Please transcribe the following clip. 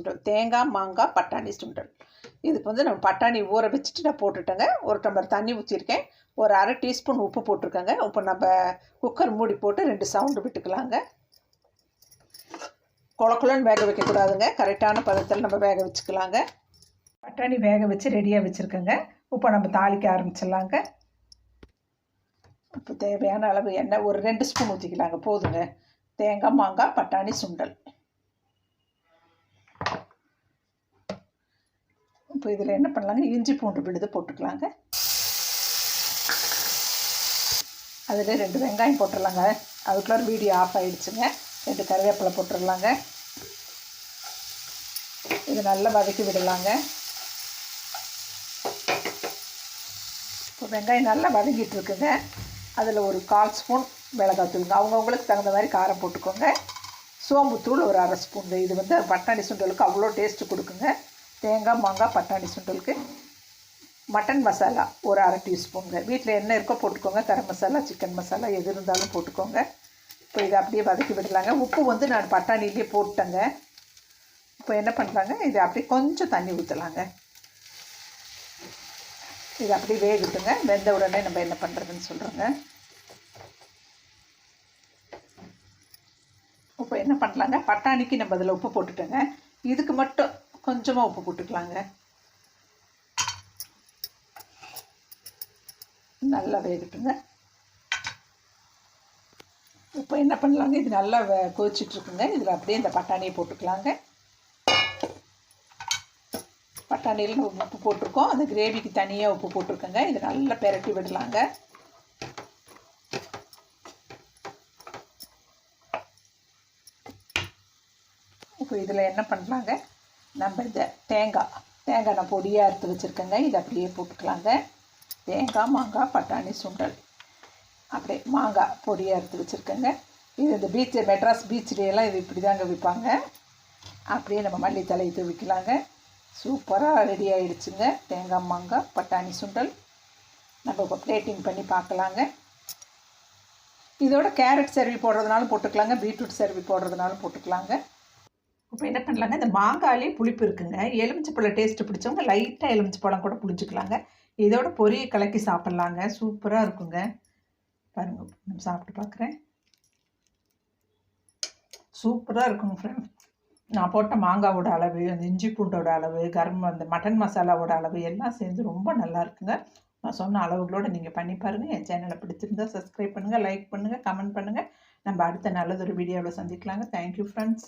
சுண்டல், தேங்காய் மாங்காய் பட்டாணி சுண்டல். இதுக்கு வந்து நம்ம பட்டாணி ஊற வச்சுட்டு நான் போட்டுட்டேங்க. 1 டம்ளர் தண்ணி ஊற்றிருக்கேன். ஒரு அரை டீஸ்பூன் உப்பு போட்டிருக்கேங்க. இப்போ நம்ம குக்கர் மூடி போட்டு 2 சவுண்டு விட்டுக்கலாங்க. குழக்குலன்னு வேக வைக்கக்கூடாதுங்க. கரெக்டான பதத்தில் நம்ம வேக வச்சுக்கலாங்க. பட்டாணி வேக வச்சு ரெடியாக வச்சுருக்கேங்க. இப்போ நம்ம தாளிக்க ஆரம்பிச்சிடலாங்க. இப்போ தேவையான அளவு எண்ணெய் ஒரு 2 ஸ்பூன் ஊற்றிக்கலாங்க. போதுங்க. தேங்காய் மாங்காய் பட்டாணி சுண்டல். இப்போ இதில் என்ன பண்ணலாங்க, இஞ்சி பூண்டு விழுது போட்டுக்கலாங்க. அதில் 2 வெங்காயம் போட்டுடலாங்க. அதுக்குள்ள வீடியோ ஆஃப் ஆகிடுச்சுங்க. 2 கருவேப்பிலை போட்டுடலாங்க. இது நல்லா வதக்கி விடலாங்க. இப்போ வெங்காயம் நல்லா வதங்கிட்டு இருக்குங்க. அதில் ஒரு 1/4 ஸ்பூன் மிளகாத்தூளுங்க. அவங்கவுங்களுக்கு தகுந்த மாதிரி காரம் போட்டுக்கோங்க. சோம்புத்தூள் ஒரு அரை ஸ்பூன். இது வந்து பட்டாணி சுண்டலுக்கு அவ்வளோ டேஸ்ட்டு கொடுக்குங்க. தேங்காய் மாங்காய் பட்டாணி சுண்டலுக்கு மட்டன் மசாலா ஒரு அரை டீஸ்பூனுங்க. வீட்டில் என்ன இருக்கோ போட்டுக்கோங்க. கரம் மசாலா, சிக்கன் மசாலா எது இருந்தாலும் போட்டுக்கோங்க. இப்போ இதை அப்படியே வதக்கி விடலாங்க. உப்பு வந்து நான் பட்டாணிலேயே போட்டேங்க. இப்போ என்ன பண்ணுறாங்க, இது அப்படியே கொஞ்சம் தண்ணி ஊற்றலாங்க. இது அப்படியே வேகட்டுங்க. வெந்த உடனே நம்ம என்ன பண்ணுறதுன்னு சொல்கிறோங்க. இப்போ என்ன பண்ணலாங்க, பட்டாணிக்கு நம்ம அதில் உப்பு போட்டுட்டோங்க. இதுக்கு மட்டும் கொஞ்சமாக உப்பு போட்டுக்கலாங்க. நல்லா வேகட்டுங்க. இப்போ என்ன பண்ணலாங்க, இது நல்லா கொதிச்சிட்ருக்குங்க. இதில் அப்படியே இந்த பட்டாணியை போட்டுக்கலாங்க. பட்டாணியில் நம்ம உப்பு போட்டிருக்கோம். அந்த கிரேவிக்கு தனியாக உப்பு போட்டிருக்கோங்க. இது நல்லா பெரட்டி விடலாங்க. இப்போ இதில் என்ன பண்ணலாங்க, நம்ம இந்த தேங்காய் நான் பொடியாக எடுத்து வச்சுருக்கேங்க. இதை அப்படியே போட்டுக்கலாங்க. தேங்காய் மாங்காய் பட்டாணி சுண்டல். அப்படியே மாங்காய் பொடியாக எடுத்து வச்சுருக்கேங்க. இது இந்த மெட்ராஸ் பீச்சிலையெல்லாம் இது இப்படி தாங்க விற்பாங்க. அப்படியே நம்ம மல்லித்தலை தூவிக்கலாங்க. சூப்பராக ரெடி ஆகிடுச்சுங்க தேங்காய் மாங்காய் பட்டாணி சுண்டல். நம்ம இப்போ பிளேட்டிங் பண்ணி பார்க்கலாங்க. இதோட கேரட் சர்வி போடுறதுனாலும் போட்டுக்கலாங்க, பீட்ரூட் சர்வி போடுறதுனாலும் போட்டுக்கலாங்க. இப்போ என்ன பண்ணலாங்க, இந்த மாங்காயிலே புளிப்பு இருக்குங்க. எலுமிச்சப்பழம் டேஸ்ட்டு பிடிச்சவங்க லைட்டாக எலுமிச்சப்பழம் கூட புளிஞ்சிக்கலாங்க. இதோட பொரியை கலக்கி சாப்பிட்லாங்க. சூப்பராக இருக்குங்க. பாருங்கள், நான் சாப்பிட்டு பார்க்குறேன். சூப்பராக இருக்குங்க ஃப்ரெண்ட். நான் போட்ட மாங்காவோட அளவு, அந்த இஞ்சி பூண்டோட அளவு, அந்த மட்டன் மசாலாவோட அளவு எல்லாம் சேர்ந்து ரொம்ப நல்லா இருக்குங்க. நான் சொன்ன அளவுகளோடு நீங்கள் பண்ணி பாருங்கள். என் சேனலை பிடிச்சிருந்தால் சப்ஸ்கிரைப் பண்ணுங்கள், லைக் பண்ணுங்கள், கமெண்ட் பண்ணுங்கள். நம்ம அடுத்த நல்லதொரு வீடியோவில் சந்திக்கலாங்க. Thank you friends.